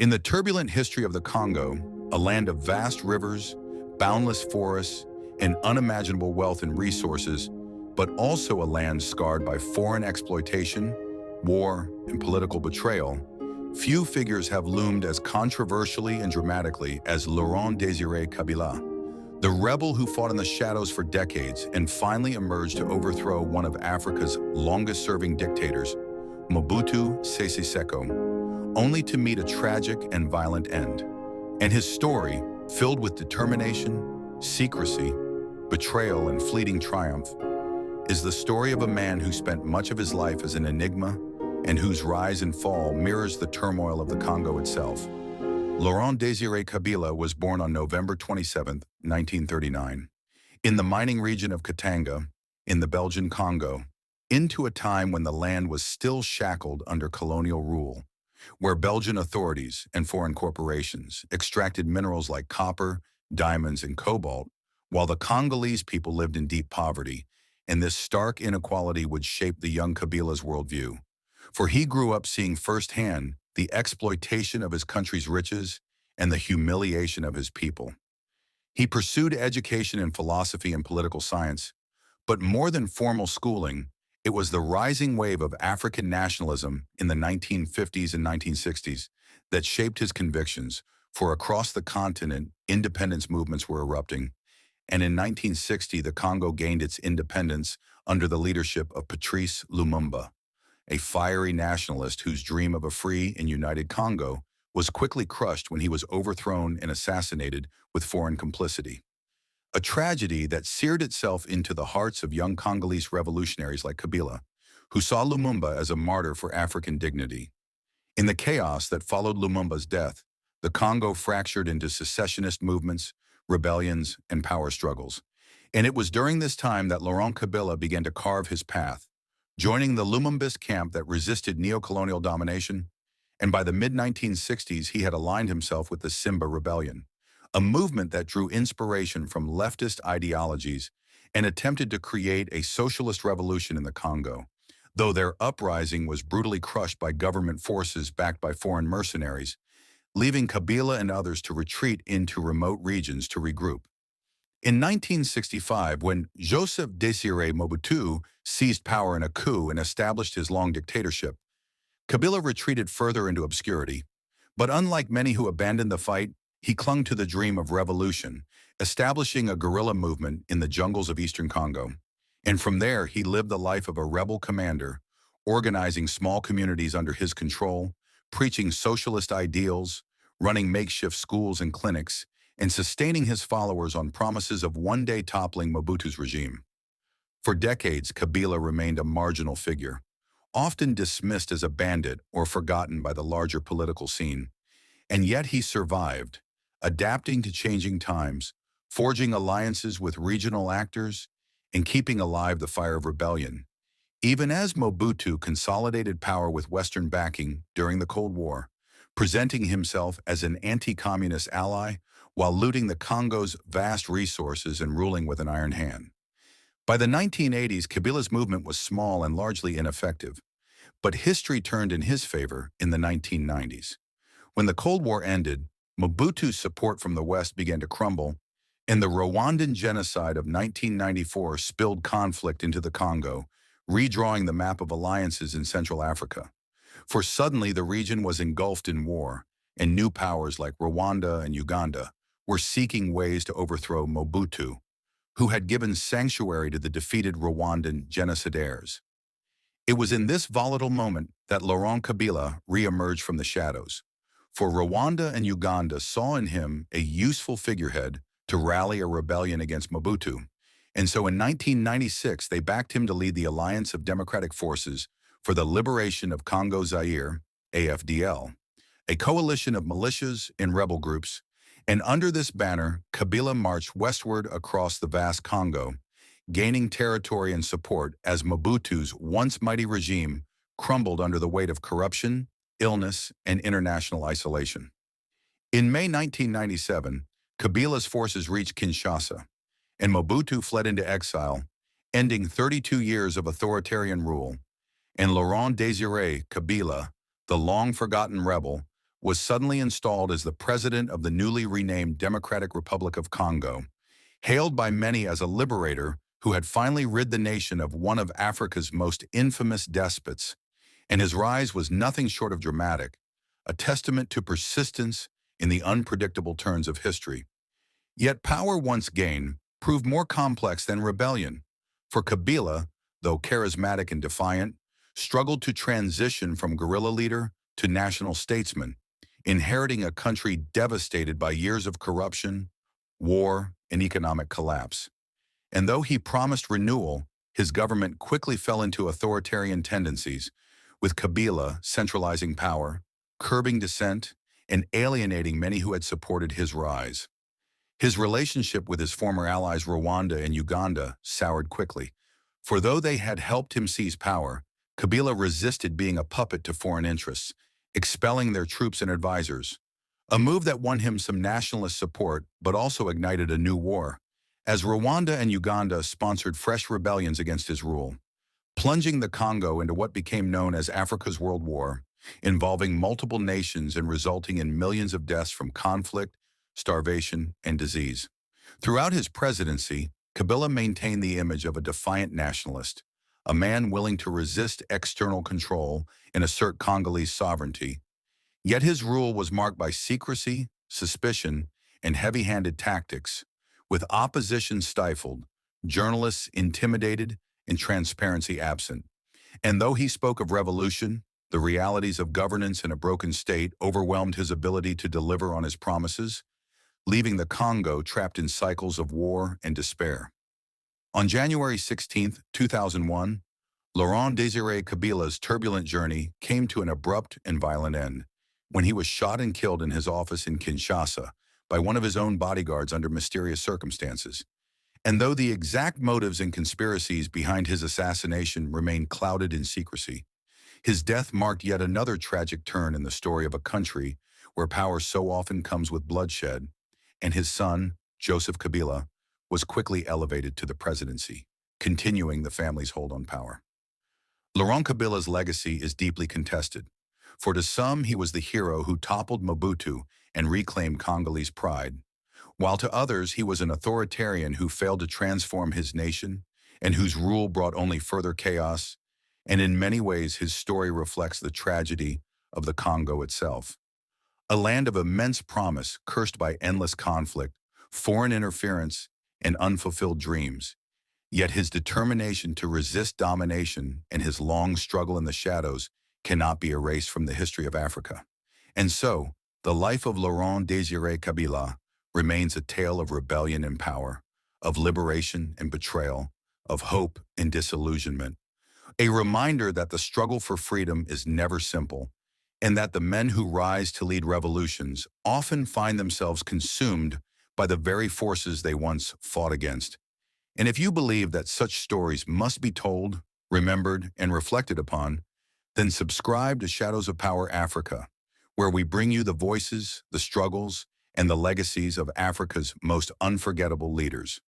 In the turbulent history of the Congo, a land of vast rivers, boundless forests, and unimaginable wealth and resources, but also a land scarred by foreign exploitation, war, and political betrayal, few figures have loomed as controversially and dramatically as Laurent-Désiré Kabila, the rebel who fought in the shadows for decades and finally emerged to overthrow one of Africa's longest-serving dictators, Mobutu Sese Seko, only to meet a tragic and violent end. And his story, filled with determination, secrecy, betrayal, and fleeting triumph, is the story of a man who spent much of his life as an enigma and whose rise and fall mirrors the turmoil of the Congo itself. Laurent-Désiré Kabila was born on November 27, 1939, in the mining region of Katanga, in the Belgian Congo, into a time when the land was still shackled under colonial rule, where Belgian authorities and foreign corporations extracted minerals like copper, diamonds, and cobalt, while the Congolese people lived in deep poverty, and this stark inequality would shape the young Kabila's worldview. For he grew up seeing firsthand the exploitation of his country's riches and the humiliation of his people. He pursued education in philosophy and political science, but more than formal schooling, it was the rising wave of African nationalism in the 1950s and 1960s that shaped his convictions, for across the continent, independence movements were erupting, and in 1960 the Congo gained its independence under the leadership of Patrice Lumumba, a fiery nationalist whose dream of a free and united Congo was quickly crushed when he was overthrown and assassinated with foreign complicity. A tragedy that seared itself into the hearts of young Congolese revolutionaries like Kabila, who saw Lumumba as a martyr for African dignity. In the chaos that followed Lumumba's death, the Congo fractured into secessionist movements, rebellions, and power struggles. And it was during this time that Laurent Kabila began to carve his path, joining the Lumumbist camp that resisted neocolonial domination, and by the mid-1960s he had aligned himself with the Simba Rebellion, a movement that drew inspiration from leftist ideologies and attempted to create a socialist revolution in the Congo, though their uprising was brutally crushed by government forces backed by foreign mercenaries, leaving Kabila and others to retreat into remote regions to regroup. In 1965, when Joseph Désiré Mobutu seized power in a coup and established his long dictatorship, Kabila retreated further into obscurity. But unlike many who abandoned the fight, he clung to the dream of revolution, establishing a guerrilla movement in the jungles of eastern Congo. And from there, he lived the life of a rebel commander, organizing small communities under his control, preaching socialist ideals, running makeshift schools and clinics, and sustaining his followers on promises of one day toppling Mobutu's regime. For decades, Kabila remained a marginal figure, often dismissed as a bandit or forgotten by the larger political scene. And yet he survived, adapting to changing times, forging alliances with regional actors, and keeping alive the fire of rebellion, even as Mobutu consolidated power with Western backing during the Cold War, presenting himself as an anti-communist ally while looting the Congo's vast resources and ruling with an iron hand. By the 1980s, Kabila's movement was small and largely ineffective, but history turned in his favor in the 1990s. When the Cold War ended, Mobutu's support from the West began to crumble, and the Rwandan genocide of 1994 spilled conflict into the Congo, redrawing the map of alliances in Central Africa. For suddenly the region was engulfed in war, and new powers like Rwanda and Uganda were seeking ways to overthrow Mobutu, who had given sanctuary to the defeated Rwandan genocidaires. It was in this volatile moment that Laurent Kabila re-emerged from the shadows, for Rwanda and Uganda saw in him a useful figurehead to rally a rebellion against Mobutu, and so in 1996 they backed him to lead the Alliance of Democratic Forces for the Liberation of Congo-Zaire, AFDL, a coalition of militias and rebel groups, and under this banner, Kabila marched westward across the vast Congo, gaining territory and support as Mobutu's once mighty regime crumbled under the weight of corruption, illness, and international isolation. In May 1997, Kabila's forces reached Kinshasa, and Mobutu fled into exile, ending 32 years of authoritarian rule, and Laurent-Désiré Kabila, the long-forgotten rebel, was suddenly installed as the president of the newly renamed Democratic Republic of Congo, hailed by many as a liberator who had finally rid the nation of one of Africa's most infamous despots. And his rise was nothing short of dramatic, a testament to persistence in the unpredictable turns of history. Yet power once gained proved more complex than rebellion, for Kabila, though charismatic and defiant, struggled to transition from guerrilla leader to national statesman, inheriting a country devastated by years of corruption, war, and economic collapse. And though he promised renewal, his government quickly fell into authoritarian tendencies, with Kabila centralizing power, curbing dissent, and alienating many who had supported his rise. His relationship with his former allies Rwanda and Uganda soured quickly, for though they had helped him seize power, Kabila resisted being a puppet to foreign interests, expelling their troops and advisors. A move that won him some nationalist support but also ignited a new war, as Rwanda and Uganda sponsored fresh rebellions against his rule, plunging the Congo into what became known as Africa's World War, involving multiple nations and resulting in millions of deaths from conflict, starvation, and disease. Throughout his presidency, Kabila maintained the image of a defiant nationalist, a man willing to resist external control and assert Congolese sovereignty. Yet his rule was marked by secrecy, suspicion, and heavy-handed tactics, with opposition stifled, journalists intimidated, and transparency absent. And though he spoke of revolution, the realities of governance in a broken state overwhelmed his ability to deliver on his promises, leaving the Congo trapped in cycles of war and despair. On January 16, 2001, Laurent-Désiré Kabila's turbulent journey came to an abrupt and violent end, when he was shot and killed in his office in Kinshasa by one of his own bodyguards under mysterious circumstances. And though the exact motives and conspiracies behind his assassination remain clouded in secrecy, his death marked yet another tragic turn in the story of a country where power so often comes with bloodshed, and his son, Joseph Kabila, was quickly elevated to the presidency, continuing the family's hold on power. Laurent Kabila's legacy is deeply contested, for to some he was the hero who toppled Mobutu and reclaimed Congolese pride, while to others he was an authoritarian who failed to transform his nation and whose rule brought only further chaos, and in many ways his story reflects the tragedy of the Congo itself. A land of immense promise cursed by endless conflict, foreign interference, and unfulfilled dreams. Yet his determination to resist domination and his long struggle in the shadows cannot be erased from the history of Africa. And so, the life of Laurent-Désiré Kabila remains a tale of rebellion and power, of liberation and betrayal, of hope and disillusionment. A reminder that the struggle for freedom is never simple, and that the men who rise to lead revolutions often find themselves consumed by the very forces they once fought against. And if you believe that such stories must be told, remembered, and reflected upon, then subscribe to Shadows of Power Africa, where we bring you the voices, the struggles, and the legacies of Africa's most unforgettable leaders.